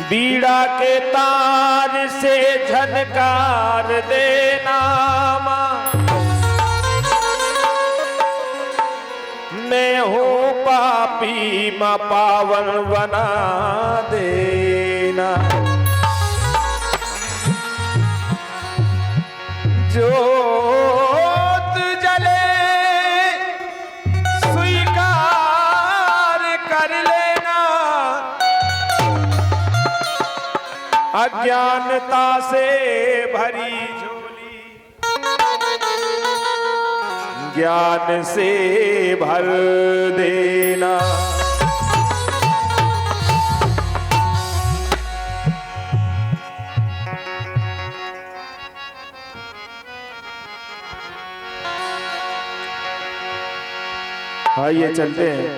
बीड़ा के तार से झनकार देना माँ, मैं हूँ पापी माँ पावन बना देना। जोत जले स्वीकार कर लेना, अज्ञानता से भरी झोली ज्ञान से भर देना। आइए चलते हैं।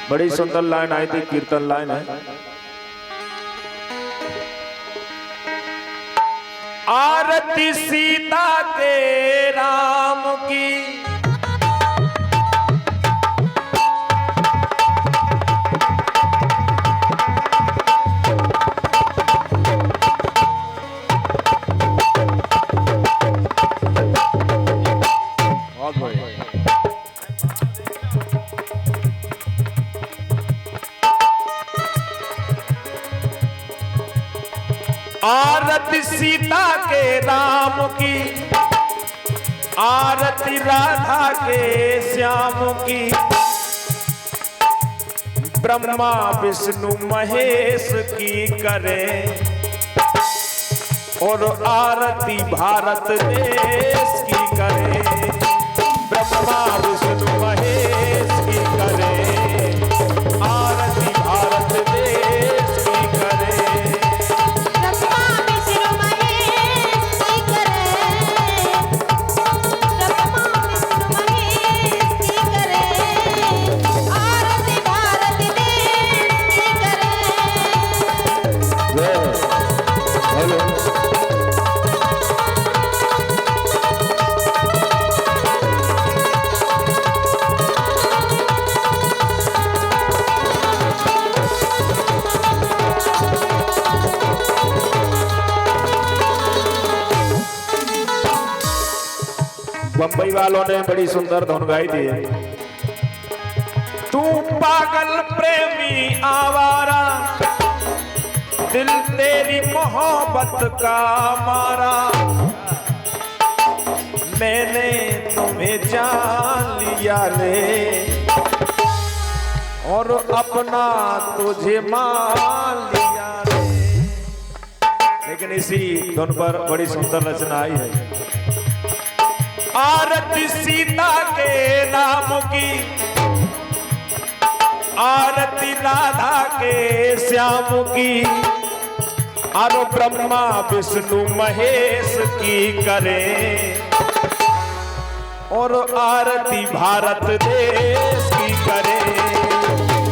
बड़ी सुंदर लाइन आई थी, कीर्तन लाइन है। आरती सीता के राम की, आरती सीता के राम की, आरती राधा के श्याम की, ब्रह्मा विष्णु महेश की करें और आरती भारत देश की करें। ब्रह्मा विष्णु महेश की करें, आरती भारत देश की करें। बंबई वालों ने बड़ी सुंदर धुन गाई थी। तू पागल प्रेमी आवारा, दिल तेरी मोहब्बत का मारा, मैंने तुम्हें जान लिया ले और अपना तुझे मान लिया ले। लेकिन इसी धुन पर बड़ी सुंदर रचना आई है। आरती सीता के नाम की, आरती राधा के श्याम की, और ब्रह्मा विष्णु महेश की करें और आरती भारत देश की करें।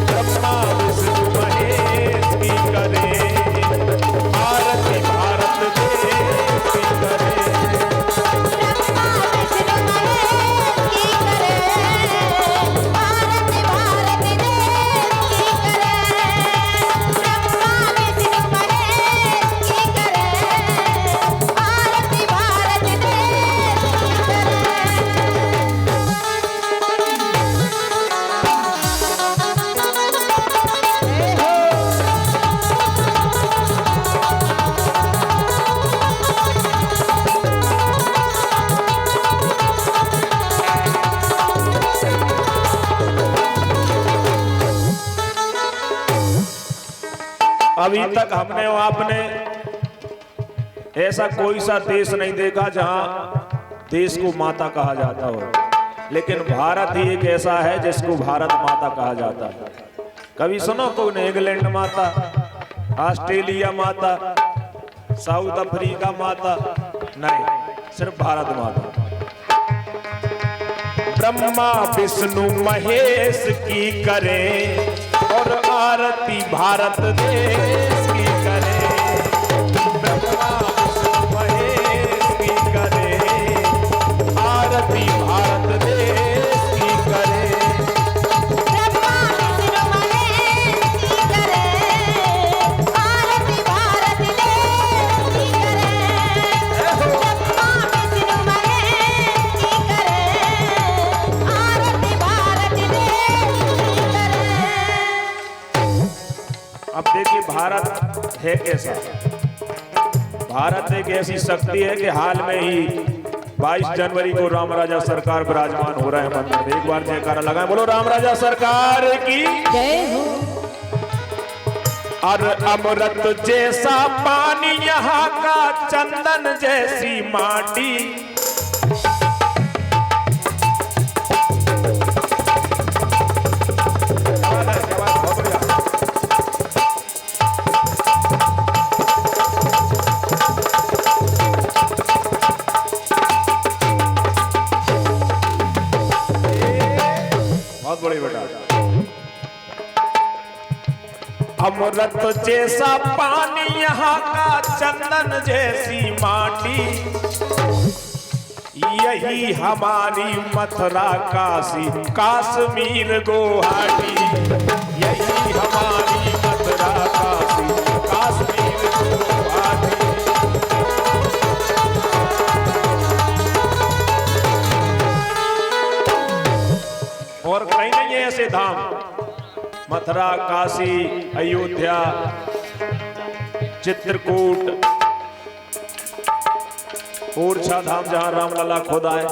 ब्रह्मा विष्णु महेश की करें, आरती भारत देश की करें। अभी तक हमने और आपने ऐसा कोई सा देश नहीं देखा जहां देश को माता कहा जाता हो, लेकिन भारत ही एक ऐसा है जिसको भारत माता कहा जाता है। कभी सुनो कोई इंग्लैंड माता, ऑस्ट्रेलिया माता, साउथ अफ्रीका माता, नहीं, सिर्फ भारत माता। ब्रह्मा विष्णु महेश की करें और आरती भारत देश की करें। ब्रह्मा विष्णु महेश की करें, आरती भारत देश की करें। ब्रह्मा विष्णु महेश की करें, आरती भारत देश की करें। ब्रह्मा विष्णु महेश की करें, आरती भारत देश की करें। अब देखिए भारत है कैसा। भारत एक ऐसी शक्ति है कि हाल में ही 22 जनवरी को राम राजा सरकार विराजमान हो रहे हैं मंदिर में। एक बार जयकारा लगाएं, बोलो राम राजा सरकार की जय हो। और अमृत जैसा पानी यहाँ का, चंदन जैसी माटी। बहुत बड़ी बेटा। अमृत जैसा पानी यहाँ का, चंदन जैसी माटी। यही हमारी मथुरा काशी, कश्मीर गुवाहाटी। यही हमारी मथुरा काशी, कश्मीर गुवाहाटी। और कहीं नहीं है ऐसे धाम, मथुरा, काशी, अयोध्या, चित्रकूट, ओरछा धाम जहां रामलला खुद आए।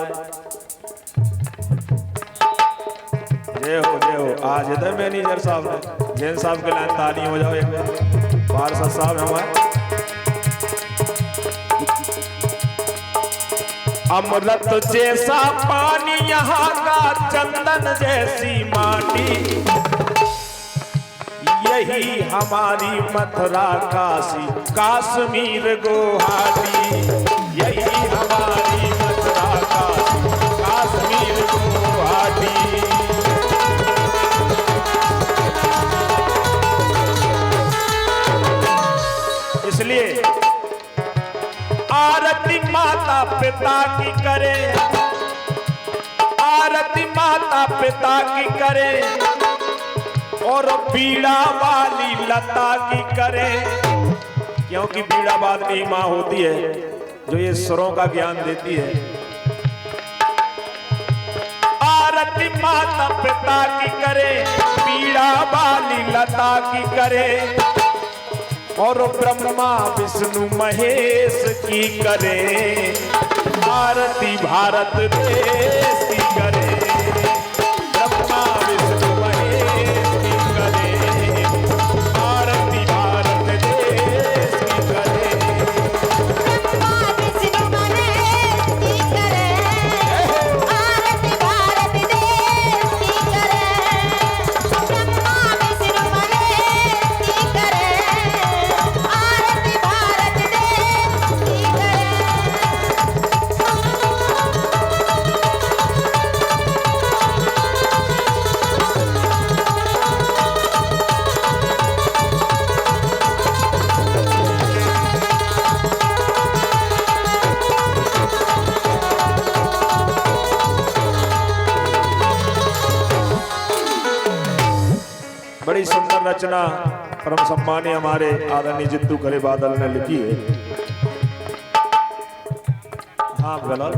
जय हो जय हो। आज इधर मैनेजर साहब ने, जैन साहब के लाइन ताली हो जाओ एक बार। पार्षद साहब हमारे। अमृत जैसा पानी यहाँ का, चंदन जैसी माटी। यही हमारी मथुरा काशी, कश्मीर गुवाहाटी। यही हमारी मथुरा काशी, कश्मीर गुवाहाटी। इसलिए आरती माता पिता की करें, आरती माता पिता की करें और बीड़ा वाली लता की करें। क्योंकि बीड़ा वाली माँ होती है जो ये स्वरों का ज्ञान देती है। आरती माता पिता की करें, बीड़ा वाली लता की करें और ब्रह्मा विष्णु महेश की करें, आरती भारत देश की करें। ब्रह्मा विष्णु महेश की करें, आरती भारत देश की करें। ब्रह्मा विष्णु महेश की करें, आरती भारत देश की करें। ब्रह्मा विष्णु महेश की करें, आरती भारत देश की करें। बड़ी सुंदर रचना परम सम्मानीय हमारे आदरणीय जित्तू खरे बादल ने लिखी है। हाँ गलत,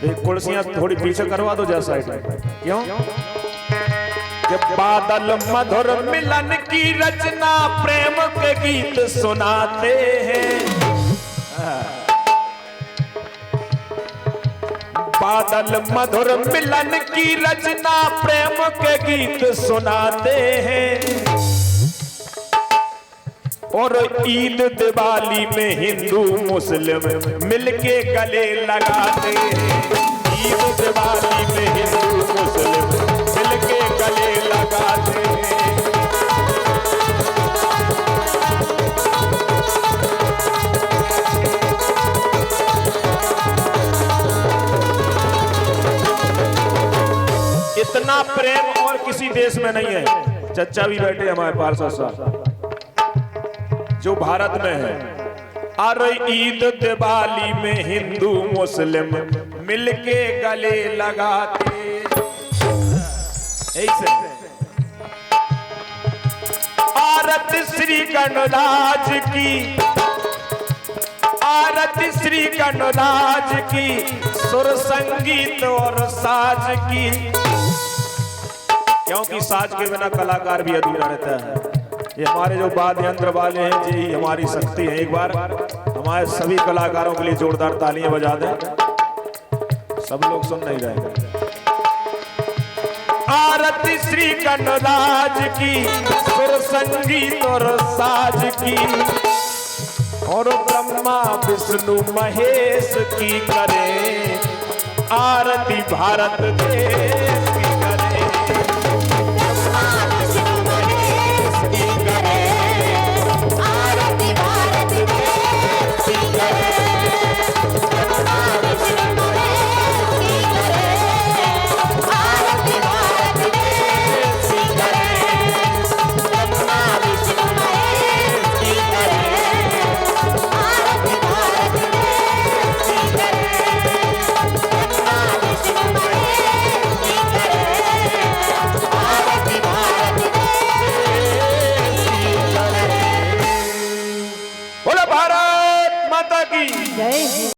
ये कुर्सियां थोड़ी पीछे करवा दो जैसा साइड में। क्यों? कि बादल मधुर मिलन की रचना, प्रेम के गीत सुनाते हैं। बादल मधुर मिलन की रचना, प्रेम के गीत सुनाते हैं और ईद दिवाली में हिंदू मुस्लिम मिलके गले लगाते हैं। ईद दिवाली में हिंदू मुस्लिम मिलके गले लगाते हैं। इतना प्रेम और किसी देश में नहीं है। चचा भी बैठे हमारे पास साहब जो भारत में है। अरे ईद दिवाली में हिंदू मुस्लिम मिलके गले लगाते ऐसे। आरती श्री गणराज की, आरती श्री गणराज की, सुर संगीत और साज की, क्योंकि साज के बिना कलाकार भी अधूरा रहता है। ये हमारे जो वाद्य यंत्र वाले हैं जी हमारी शक्ति है। एक बार हमारे सभी कलाकारों के लिए जोरदार तालियां बजा दें। सब लोग सुन नहीं रहे। आरती श्री गणराज की, सुर संगीत और साज की, और ब्रह्मा विष्णु महेश की करें आरती भारत देश